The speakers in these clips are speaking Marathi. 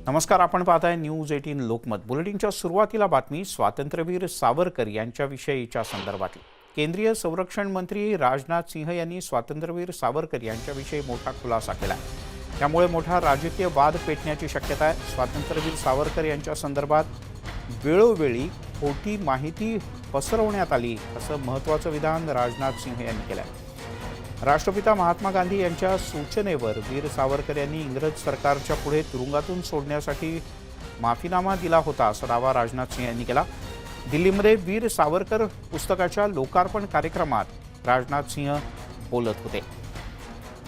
नमस्कार, आपण पाहताय न्यूज 18 लोकमत। बुलेटिनच्या सुरुवातीला बातमी स्वातंत्र्यवीर सावरकर यांच्याविषयीच्या संदर्भातली। केंद्रीय संरक्षण मंत्री राजनाथ सिंह यांनी स्वातंत्र्यवीर सावरकर यांच्याविषयी मोठा खुलासा केला। त्यामुळे मोठा राजकीय वाद पेटण्याची शक्यता आहे। स्वातंत्र्यवीर सावरकर यांच्या संदर्भात वेळोवेळी खोटी माहिती पसरवण्यात आली असं महत्त्वाचं विधान राजनाथ सिंह यांनी केलं आहे। राष्ट्रपिता महात्मा गांधी यांच्या सूचनेवर वीर सावरकर यांनी इंग्रज सरकारच्या पुढे तुरुंगातून सोडण्यासाठी माफीनामा दिला होता असा दावा राजनाथ सिंह यांनी केला। दिल्लीमध्ये वीर सावरकर पुस्तकाच्या लोकार्पण कार्यक्रमात राजनाथ सिंह बोलत होते।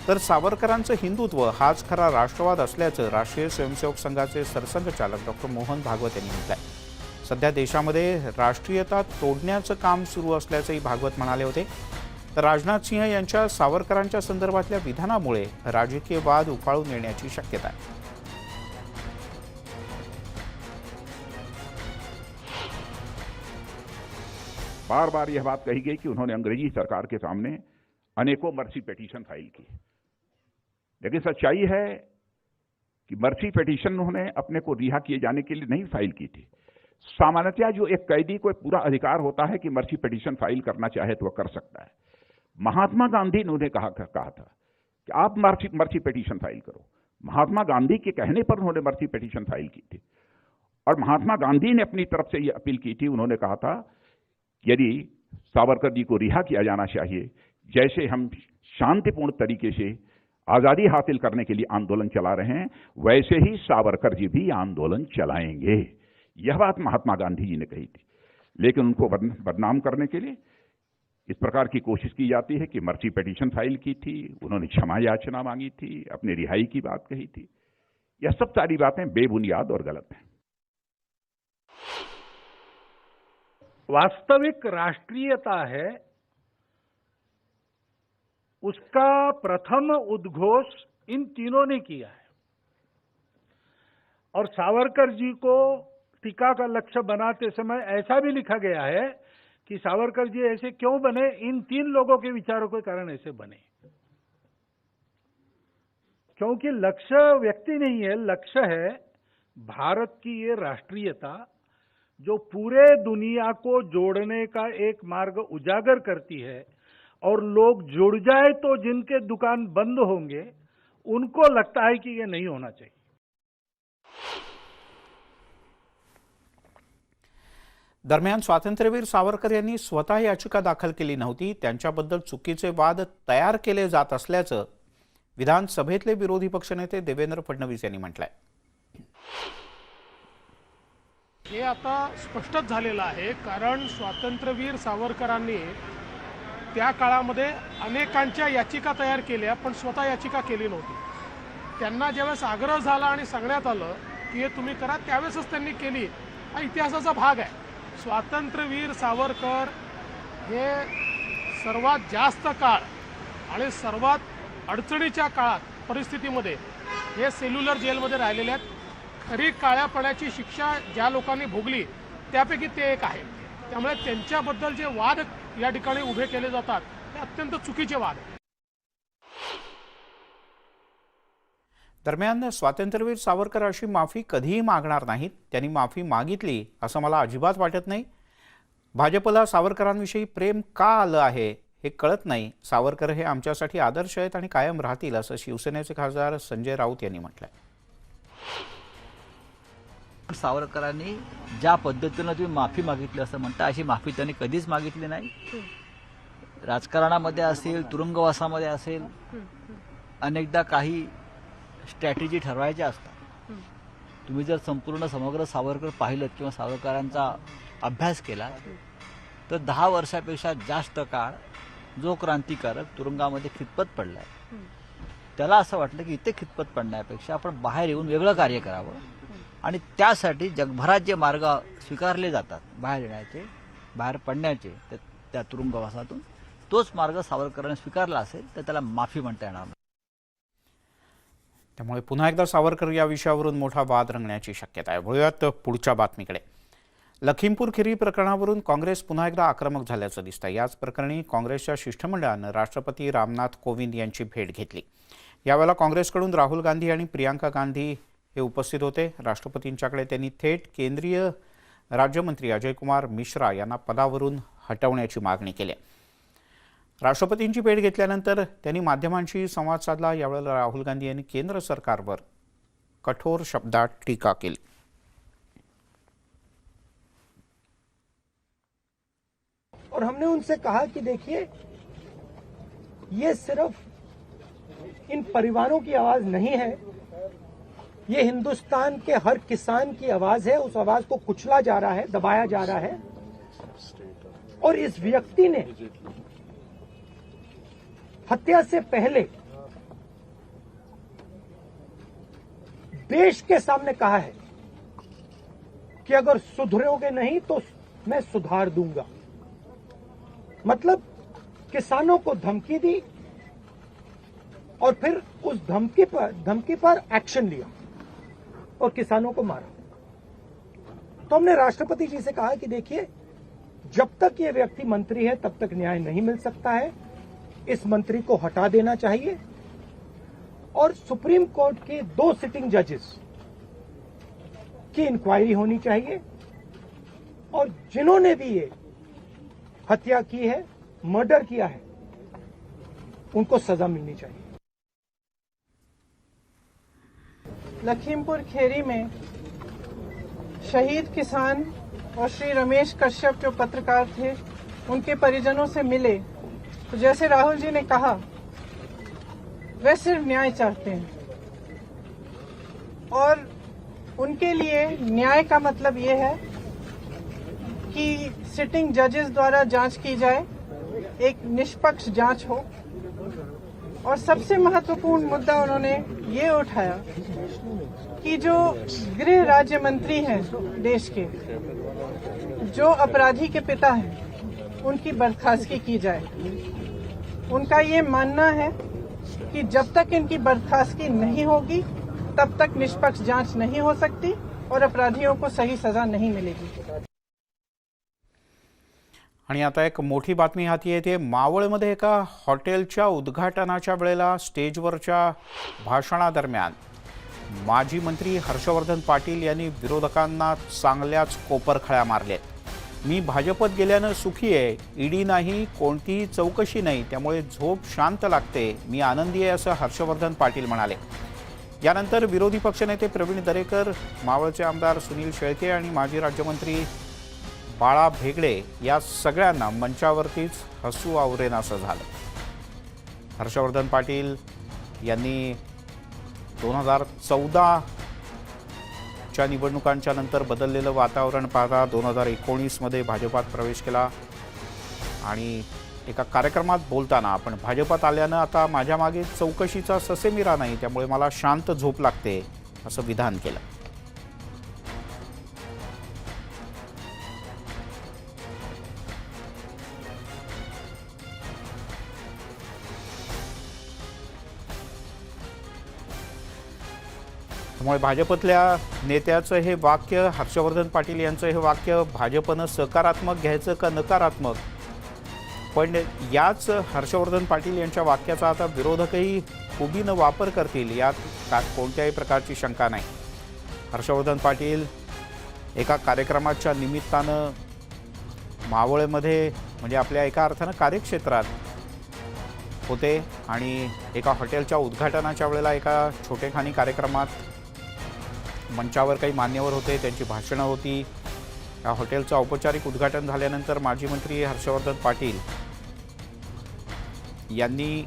तर सावरकरांचं हिंदुत्व हाच खरा राष्ट्रवाद असल्याचं राष्ट्रीय स्वयंसेवक संघाचे सरसंघचालक डॉ. मोहन भागवत यांनी म्हटलंय। सध्या देशामध्ये राष्ट्रीयता तोडण्याचं काम सुरू असल्याचंही भागवत म्हणाले होते। तर राजनाथ सिंह यांच्या सावरकरांच्या संदर्भातल्या विधानामुळे राजकीय वाद उफाळून येण्याची शक्यता आहे। बार बार यह बात कही गई कि उन्होंने अंग्रेजी सरकार के सामने अनेकों मर्सी पिटीशन फाइल की, लेकिन सच्चाई है कि मर्सी पिटीशन उन्होंने अपने को रिहा किए जाने के लिए नहीं फाइल की थी। सामान्यतः जो एक कैदी को पूरा अधिकार होता है कि मर्सी पिटीशन फाइल करना चाहे तो वह कर सकता है। महात्मा गांधी ने उन्हें कहा था कि आप मर्सी पिटीशन फाइल करो। महात्मा गांधी के कहने पर उन्होंने मर्सी पिटीशन फाइल की थी और महात्मा गांधी ने अपनी तरफ से यह अपील की थी। उन्होंने कहा था यदि सावरकर जी को रिहा किया जाना चाहिए, जैसे हम शांतिपूर्ण तरीके से आजादी हासिल करने के लिए आंदोलन चला रहे हैं, वैसे ही सावरकर जी भी आंदोलन चलाएंगे। यह बात महात्मा गांधी जी ने कही थी, लेकिन उनको बदनाम करने के लिए इस प्रकार की कोशिश की जाती है कि मर्सी पिटीशन फाइल की थी, उन्होंने क्षमा याचना मांगी थी, अपनी रिहाई की बात कही थी। यह सब सारी बातें बेबुनियाद और गलत हैं। वास्तविक राष्ट्रीयता है, उसका प्रथम उद्घोष इन तीनों ने किया है और सावरकर जी को टीका का लक्ष्य बनाते समय ऐसा भी लिखा गया है कि सावरकर जी ऐसे क्यों बने, इन तीन लोगों के विचारों के कारण ऐसे बने। क्योंकि लक्ष्य व्यक्ति नहीं है, लक्ष्य है भारत की ये राष्ट्रीयता जो पूरे दुनिया को जोड़ने का एक मार्ग उजागर करती है और लोग जुड़ जाए तो जिनके दुकान बंद होंगे उनको लगता है कि ये नहीं होना चाहिए। दरम्यान स्वातंत्र्यवीर सावरकर यांनी स्वतः याचिका दाखल केली नव्हती, त्यांच्याबद्दल चुकीचे वाद तयार केले जात असल्याचं विधानसभेतले विरोधी पक्षनेते देवेंद्र फडणवीस यांनी म्हटलंय। हे आता स्पष्टच झालेलं आहे, कारण स्वातंत्र्यवीर सावरकरांनी त्या काळामध्ये अनेकांच्या याचिका तयार केल्या, पण स्वतः याचिका केली नव्हती। त्यांना ज्यावेळेस आग्रह झाला आणि सांगण्यात आलं की हे तुम्ही करा, त्यावेळेसच त्यांनी केली। हा इतिहासाचा भाग आहे। स्वातंत्र्यवीर सावरकर हे सर्वात जास्त काळ आणि सर्वात अडचणीच्या काळात परिस्थितीमध्ये हे सेल्युलर जेलमध्ये राहिलेले आहेत। खरी काळ्या पाण्याची शिक्षा ज्या लोकांनी भोगली त्यापैकी ते एक आहे। त्यामुळे त्यांच्याबद्दल जे वाद या ठिकाणी उभे केले जातात ते अत्यंत चुकीचे वाद आहेत। दरम्यान स्वातंत्र्यवीर सावरकर अशी माफी कधीही मागणार नाहीत। त्यांनी माफी मागितली असं मला अजिबात वाटत नाही। भाजपला सावरकरांविषयी प्रेम का आलं आहे हे कळत नाही। सावरकर हे आमच्यासाठी आदर्श आहेत आणि कायम राहतील असं शिवसेनेचे खासदार संजय राऊत यांनी म्हटलंय। सावरकरांनी ज्या पद्धतीने तुम्ही माफी मागितली असं म्हणता, अशी माफी त्यांनी कधीच मागितली नाही। राजकारणामध्ये असेल, तुरुंगवासामध्ये असेल, अनेकदा काही स्ट्रॅटेजी ठरवायच्या असतात। तुम्ही जर संपूर्ण समग्र सावरकर पाहिलं किंवा सावरकरांचा अभ्यास केला तर 10 वर्षापेक्षा जास्त काळ जो क्रांतिकारक तुरुंगामध्ये खितपत पडलाय, त्याला असं वाटलं की इथे खितपत पडण्यापेक्षा आपण बाहेर येऊन वेगळं कार्य करावं आणि त्यासाठी जगभरात जे मार्ग स्वीकारले जातात बाहेर येण्याचे, बाहेर पडण्याचे, त्या तुरुंगवासातून तोच मार्ग सावरकरांनी स्वीकारला असेल तर त्याला माफी म्हणता येणार नाही। त्यामुळे पुन्हा एकदा सावरकर या विषयावरून मोठा वाद रंगण्याची शक्यता आहे। वळूयात पुढच्या बातमीकडे। लखीमपूर खिरी प्रकरणावरून काँग्रेस पुन्हा एकदा आक्रमक झाल्याचं दिसतंय। याच प्रकरणी काँग्रेसच्या शिष्टमंडळानं राष्ट्रपती रामनाथ कोविंद यांची भेट घेतली। यावेळेला काँग्रेसकडून राहुल गांधी आणि प्रियांका गांधी हे उपस्थित होते। राष्ट्रपतींच्याकडे त्यांनी थेट केंद्रीय राज्यमंत्री अजय कुमार मिश्रा यांना पदावरून हटवण्याची मागणी केली। राष्ट्रपतींची भेट घेतल्यानंतर त्यांनी माध्यमांशी संवाद साधला। यावेळेला राहुल गांधी यांनी केंद्र सरकारवर कठोर शब्दात टीका केली। और हमने उनसे कहा कि देखिए, ये सिर्फ इन परिवारों की आवाज नहीं है, ये हिंदुस्तान के हर किसान की आवाज है। उस आवाज को कुचला जा रहा है, दबाया जा रहा है, और इस व्यक्ति ने हत्या से पहले देश के सामने कहा है कि अगर सुधरोगे नहीं तो मैं सुधार दूंगा। मतलब किसानों को धमकी दी और फिर उस धमकी पर एक्शन लिया और किसानों को मारा। तो हमने राष्ट्रपति जी से कहा कि देखिए, जब तक ये व्यक्ति मंत्री है तब तक न्याय नहीं मिल सकता है। इस मंत्री को हटा देना चाहिए और सुप्रीम कोर्ट के 2 सिटिंग जजेस की इंक्वायरी होनी चाहिए और जिन्होंने भी ये हत्या की है, मर्डर किया है, उनको सजा मिलनी चाहिए। लखीमपुर खेरी में शहीद किसान और श्री रमेश कश्यप जो पत्रकार थे, उनके परिजनों से मिले तो जैसे राहुल जी ने कहा, वे सिर्फ न्याय चाहते हैं और उनके लिए न्याय का मतलब ये है कि सिटिंग जजेस द्वारा जांच की जाए, एक निष्पक्ष जांच हो। और सबसे महत्वपूर्ण मुद्दा उन्होंने ये उठाया कि जो गृह राज्य मंत्री हैं देश के, जो अपराधी के पिता हैं, उनकी बर्खास्तगी की जाए। उनका ये मानना है कि जब तक इनकी बर्खास्तगी नहीं होगी तब तक निष्पक्ष जांच नहीं हो सकती और अपराधियों को सही सजा नहीं मिलेगी। आणि आता एक मोठी बातमी हाती येते। मावळमध्ये एका हॉटेलच्या उद्घाटनाच्या वेळेला स्टेजवरच्या भाषणादरम्यान माजी मंत्री हर्षवर्धन पाटील यांनी विरोधकांना चांगल्याच कोपरखळ्या मारल्यात। मी भाजपत गेल्यानं सुखी आहे, ईडी नाही, कोणतीही चौकशी नाही, त्यामुळे झोप शांत लागते, मी आनंदी आहे असं हर्षवर्धन पाटील म्हणाले। यानंतर विरोधी पक्षनेते प्रवीण दरेकर, मावळचे आमदार सुनील शेळके आणि माजी राज्यमंत्री बाळा भेगडे या सगळ्यांना मंचावरतीच हसू आवरेनासं झालं। हर्षवर्धन पाटील यांनी 2014 च्या निवडणुकांच्या नंतर बदललेलं वातावरण पाहता 2019 मध्ये भाजपात प्रवेश केला आणि एका कार्यक्रमात बोलताना आपण भाजपात आल्यानं आता माझ्या मागे चौकशीचा ससेमिरा नाही, त्यामुळे मला शांत झोप लागते असं विधान केलं। त्यामुळे भाजपतल्या नेत्याचं हे वाक्य, हर्षवर्धन पाटील यांचं हे वाक्य भाजपनं सकारात्मक घ्यायचं का नकारात्मक, पण याच हर्षवर्धन पाटील यांच्या वाक्याचा आता विरोधकही खुबीनं वापर करतील यात कोणत्याही प्रकारची शंका नाही। हर्षवर्धन पाटील एका कार्यक्रमाच्या निमित्तानं मावळमध्ये म्हणजे आपल्या एका अर्थानं कार्यक्षेत्रात होते आणि एका हॉटेलच्या उद्घाटनाच्या वेळेला एका छोटेखानी कार्यक्रमात मंचावर काही मान्यवर होते, त्यांची भाषणं होती। या हॉटेलचं औपचारिक उद्घाटन झाल्यानंतर माजी मंत्री हर्षवर्धन पाटील यांनी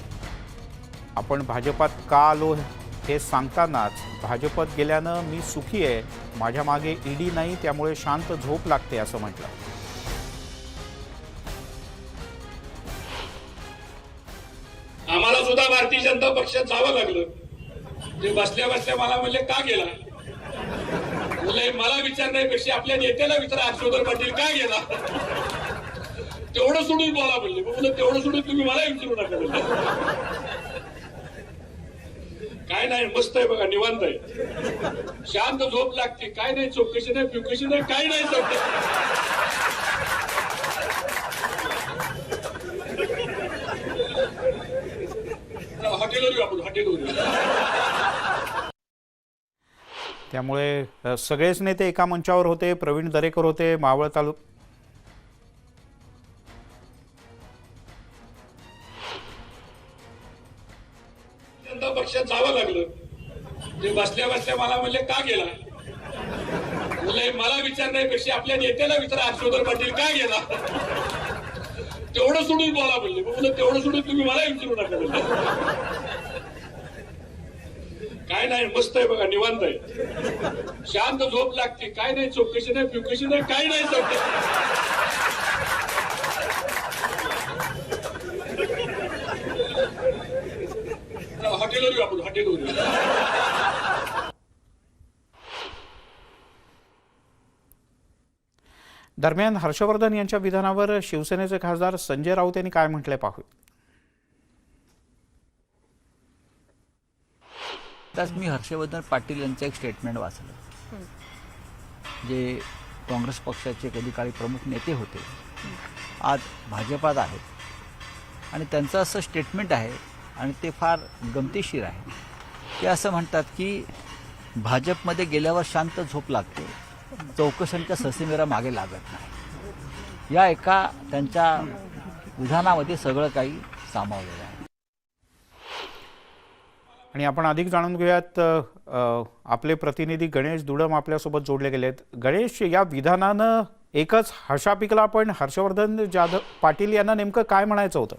आपण भाजपात का आलो हे सांगतानाच भाजपात गेल्यानं मी सुखी आहे, माझ्या मागे ईडी नाही, त्यामुळे शांत झोप लागते असं म्हटलं। आम्हाला सुद्धा भारतीय जनता पक्षात जावं लागलं। ते बसल्या बसल्या मला म्हणले का गेला, मला विचारण्यापेक्षा आपल्या नेत्याला विचारा हर्षवर्धन पाटील का गेला, तेवढं सोडून बोला म्हणले। म्हणलं तेवढं सोडून तुम्ही मला विचारू नका म्हणले। काय नाही, मस्त आहे बघा, निवांत आहे, शांत झोप लागते, काय नाही चौकशी नाही, फिवकशी नाही, काय नाही चौकशी। हॉटेलवर येऊ आपण, हॉटेलवर येऊ। त्यामुळे सगळेच नेते एका मंचावर होते. प्रवीण दरेकर होते, मावळ जनता पक्षात जावं लागलं. ते बसल्या बसल्या मला म्हणले का गेला. म्हणले मला विचारण्यापेक्षा आपल्या नेत्याला विचारा हर्षवर्धन पाटील का गेला. तेवढं सोडून बोला म्हणले. म्हणलं तेवढं सोडून तुम्ही मला विचारू नका म्हणले. काय नाही, मस्त आहे बघा, निवांत आहे, शांत झोप लागते, काय नाही चौकशी नाही फिवकशी नाही, काय नाही चौकशी. हॉटेलवर येऊ आपण, हॉटेलवर येऊ. दरम्यान हर्षवर्धन यांच्या विधानावर शिवसेनेचे खासदार संजय राऊत यांनी काय म्हटलंय पाहूया. त्याच मी हर्षवर्धन पाटील यांचं एक स्टेटमेंट वाचलं, जे काँग्रेस पक्षाचे कधी काळी प्रमुख नेते होते, आज भाजपात आहेत आणि त्यांचं असं स्टेटमेंट आहे आणि ते फार गमतीशीर आहे. ते असं म्हणतात की भाजपमध्ये गेल्यावर शांत झोप लागते, चौकशांच्या ससेमेरा मागे लागत नाही. या एका त्यांच्या विधानामध्ये सगळं काही सामावलेलं आहे. आणि आपण अधिक जाणून घेऊयात. आपले प्रतिनिधी गणेश दुडम आपल्यासोबत जोडले गेलेत. गणेश, या विधानानं एकच हशा पिकला, पण हर्षवर्धन जाधव पाटील यांना नेमकं काय म्हणायचं होतं?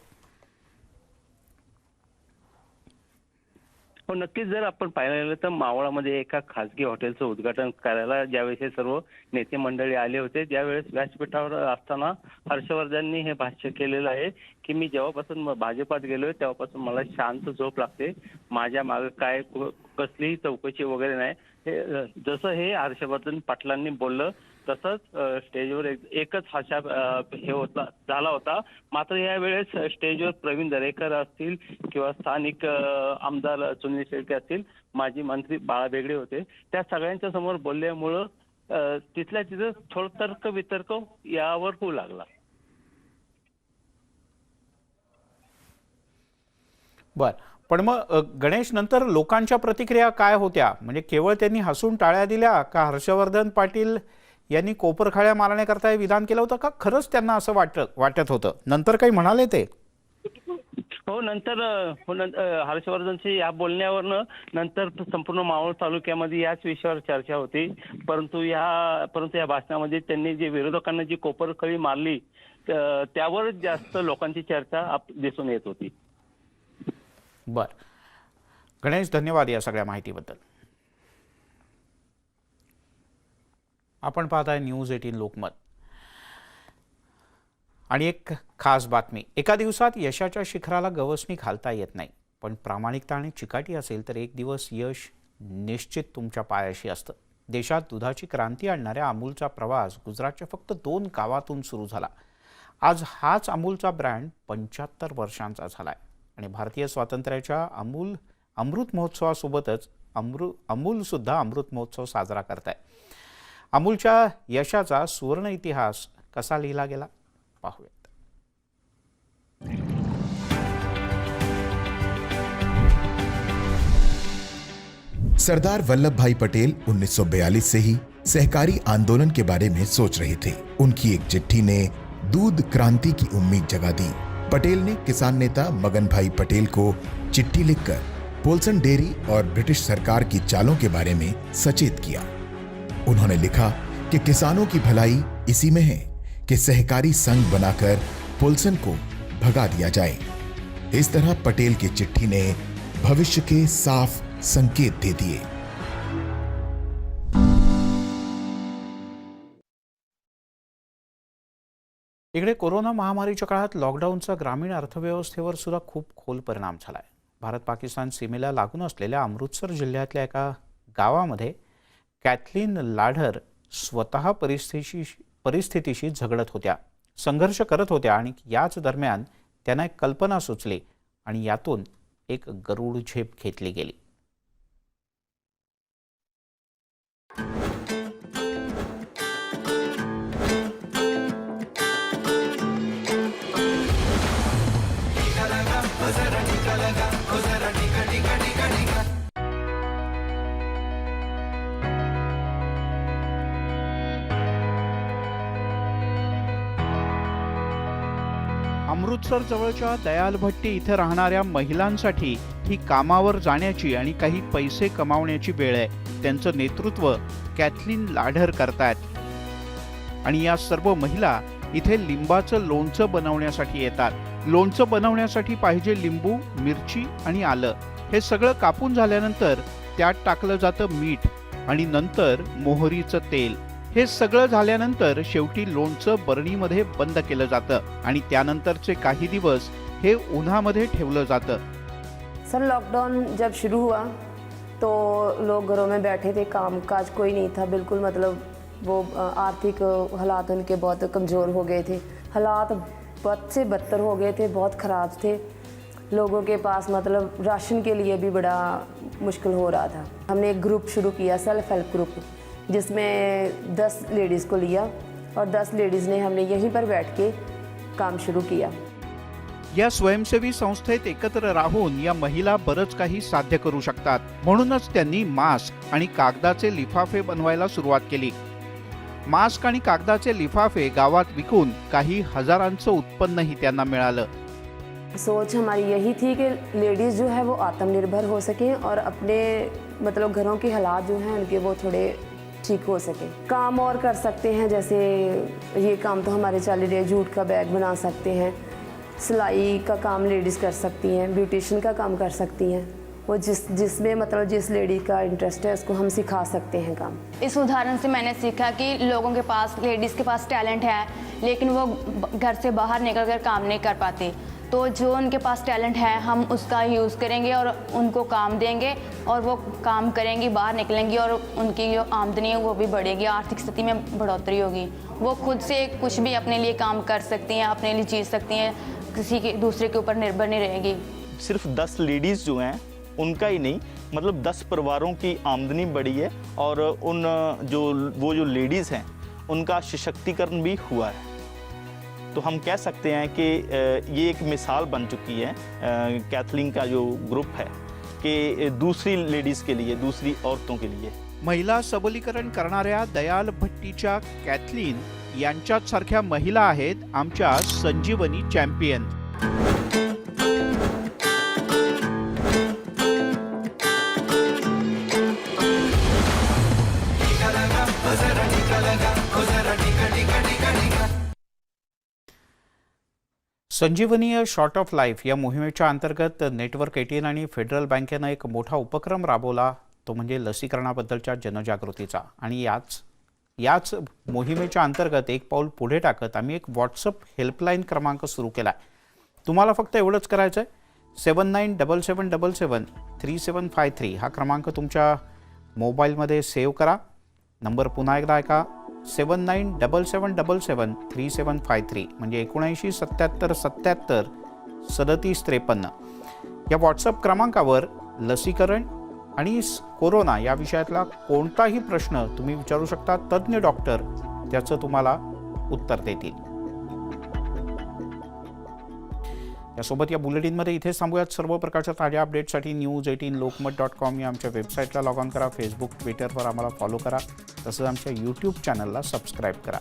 हो, नक्कीच. जर आपण पाहायला गेलं तर मावळामध्ये एका खासगी हॉटेलचं उद्घाटन करायला ज्यावेळेस हे सर्व नेते मंडळी आले होते, त्यावेळेस व्यासपीठावर असताना हर्षवर्धननी हे भाष्य केलेलं आहे की मी जेव्हापासून भाजपात गेलोय तेव्हापासून मला शांत झोप लागते, माझ्या मागे काय कसलीही चौकशी वगैरे नाही. हे जसं हे हर्षवर्धन पाटलांनी बोललं तसंच स्टेजवर एकच हाशा हे होता झाला होता. मात्र यावेळेस स्टेजवर प्रवीण दरेकर असतील किंवा स्थानिक आमदार सुनील शेळके असतील, माजी मंत्री बाळा बेगडे होते, त्या सगळ्यांच्या समोर बोलल्यामुळं तिथल्या तिथं थोडं तर्क वितर्क यावर होऊ लागला. बर, पण मग गणेश, नंतर लोकांच्या प्रतिक्रिया काय होत्या? म्हणजे केवळ त्यांनी हसून टाळ्या दिल्या का हर्षवर्धन पाटील यांनी कोपरखाळ्या मारण्याकरता हे विधान केलं होतं, का खरंच त्यांना असं वाटत होतं? नंतर काही म्हणाले ते? हो, नंतर हर्षवर्धनची या बोलण्यावरनं नंतर संपूर्ण मावळ तालुक्यामध्ये याच विषयावर चर्चा होती. परंतु या भाषणामध्ये त्यांनी जे विरोधकांना जी कोपरखळी मारली त्यावर जास्त लोकांची चर्चा दिसून येत होती. बर, गणेश, धन्यवाद या सगळ्या माहितीबद्दल. आपण पाहताय न्यूज 18 लोकमत. आणि एक खास बातमी. एका दिवसात यशाच्या शिखराला गवसणी घालता येत नाही, पण प्रामाणिकता आणि चिकाटी असेल तर एक दिवस यश निश्चित तुमच्या पायाशी असतं. देशात दुधाची क्रांती आणणाऱ्या अमूलचा प्रवास गुजरातच्या फक्त 2 गावातून सुरू झाला. आज हाच अमूलचा ब्रँड 75 वर्षांचा झालाय आणि भारतीय स्वातंत्र्याच्या अमृत महोत्सवासोबतच अमूल सुद्धा अमृत महोत्सव साजरा करत आहे. अमूलच्या यशाचा सुवर्ण इतिहास कसा लिहिला गेला पाहूयात. सरदार वल्लभ भाई पटेल 1942 से ही सहकारी आंदोलन के बारे में सोच रहे थे. उनकी एक चिट्ठी ने दूध क्रांति की उम्मीद जगा दी. पटेल ने किसान नेता मगन भाई पटेल को चिट्ठी लिखकर पोल्सन डेयरी और ब्रिटिश सरकार की चालों के बारे में सचेत किया. उन्होंने लिखा कि किसानों की भलाई इसी में है कि सहकारी संघ बनाकर पोल्सन को भगा दिया जाए. इस तरह पटेल की चिट्ठी ने भविष्य के साफ संकेत दे दिए. इकडे कोरोना महामारीच्या काळात लॉकडाऊनचा ग्रामीण अर्थव्यवस्थेवर सुद्धा खूप खोल परिणाम झालाय. भारत पाकिस्तान सीमेला लागून असलेल्या अमृतसर जिल्ह्यातल्या एका गावामध्ये कॅथलीन लाढर स्वतः परिस्थितीशी झगडत होत्या, संघर्ष करत होत्या आणि याच दरम्यान त्यांना एक कल्पना सुचली आणि यातून एक गरुड झेप घेतली गेली. अमृतसर जवळच्या दयाल भट्टी इथे राहणाऱ्या महिलांसाठी ही कामावर जाण्याची आणि काही पैसे कमावण्याची वेळ आहे. त्यांचं नेतृत्व कॅथलीन लाढर करतायत आणि या सर्व महिला इथे लिंबाचं लोणचं बनवण्यासाठी येतात. लोणचं बनवण्यासाठी पाहिजे लिंबू, मिरची आणि आलं. हे सगळं कापून झाल्यानंतर त्यात टाकलं जातं मीठ आणि नंतर मोहरीचं तेल. हे सगळं झाल्यानंतर शेवटी लोणचं बरणीमध्ये बंद केलं जातं आणि त्यानंतरचे काही दिवस हे उन्हामध्ये ठेवलं जातं. सर लॉकडाउन जब शुरू हुआ तो लोग घरों में बैठे थे, काम काज कोई नहीं था बिल्कुल, मतलब वो आर्थिक हालात उनके बहुत कमज़ोर हो गए थे, हालात बद से बदतर हो गए थे, बहुत ख़राब थे. लोगों के पास मतलब राशन के लिए भी बड़ा मुश्किल हो रहा था. हमने एक ग्रुप शुरू किया, सेल्फ हेल्प ग्रुप, जिसमें 10 लेडीज़ को लिया और 10 लेडीज़ ने हमने यहीं पर बैठ के काम शुरू किया. या स्वयंसेवी संस्थेत एकत्र राहून या महिला बरंच काही साध्य करू शकतात. म्हणूनच त्यांनी मास्क आणि कागदाचे लिफाफे बनवायला सुरुवात केली. मास्क आणि कागदाचे लिफाफे गावात विकून काही हजारांचं उत्पन्नही त्यांना मिळालं. सोच हमारी यही थी कि लेडीज़ जो है वो आत्मनिर्भर हो सकें और अपने मतलब घरों के हालात जो हैं उनके वो थोड़े ठीक हो सके. काम और कर सकते हैं, जैसे ये काम तो हमारे चल रहे हैं, जूट का बैग बना सकते हैं, सिलाई का काम लेडीज़ कर सकती हैं, ब्यूटिशियन का काम कर सकती हैं. वो जिसमें मतलब जिस लेडी का इंटरेस्ट है उसको हम सिखा सकते हैं काम. इस उदाहरण से मैंने सीखा कि लोगों के पास, लेडीज़ के पास टैलेंट है लेकिन वो घर से बाहर निकल कर काम नहीं कर पाते. तो जो उनके पास टैलेंट है हम उसका यूज़ करेंगे और उनको काम देंगे और वो काम करेंगी, बाहर निकलेंगी और उनकी जो आमदनी है वो भी बढ़ेगी, आर्थिक स्थिति में बढ़ोतरी होगी. वो खुद से कुछ भी अपने लिए काम कर सकती हैं, अपने लिए जी सकती हैं, किसी के दूसरे के ऊपर निर्भर नहीं रहेगी. सिर्फ 10 लेडीज़ जो हैं उनका ही नहीं, मतलब 10 परिवारों की आमदनी बढ़ी है और उन जो लेडीज़ हैं उनका सशक्तिकरण भी हुआ है. तो हम कह सकते हैं कि ये एक मिसाल बन चुकी है कैथलीन का जो ग्रुप है कि दूसरी लेडीज़ के लिए, दूसरी औरतों के लिए. महिला सबलीकरण करणाऱ्या दयाल भट्टीच्या कॅथलीन यांच्याच सारख्या महिला आहेत आमच्या Sanjeevani champion. Sanjeevani short of life या मोहिमेच्या अंतर्गत नेटवर्क 18 आणि फेडरल बँकेनं एक मोठा उपक्रम राबवला, तो म्हणजे लसीकरणाबद्दलच्या जनजागृतीचा. आणि याच मोहिमेच्या अंतर्गत एक पाऊल पुढे टाकत आम्ही एक व्हॉट्सअप हेल्पलाईन क्रमांक सुरू केला आहे. तुम्हाला फक्त एवढंच करायचं आहे, 7977773753 हा क्रमांक तुमच्या मोबाईलमध्ये सेव्ह करा. नंबर पुन्हा एकदा ऐका, 7977773753 म्हणजे 7977773753. या व्हॉट्सअप क्रमांकावर लसीकरण आणि कोरोना या विषयातला कोणताही प्रश्न तुम्ही विचारू शकता. तज्ज्ञ डॉक्टर त्याचं तुम्हाला उत्तर देतील. यासोबत या बुलेटिनमध्ये इथेच थांबूयात. सर्व प्रकारच्या ताज्या अपडेटसाठी news18lokmat.com या आमच्या वेबसाईटला लॉग ऑन करा. फेसबुक, ट्विटरवर आम्हाला फॉलो करा. तसंच आमच्या यूट्यूब चॅनलला सबस्क्राईब करा.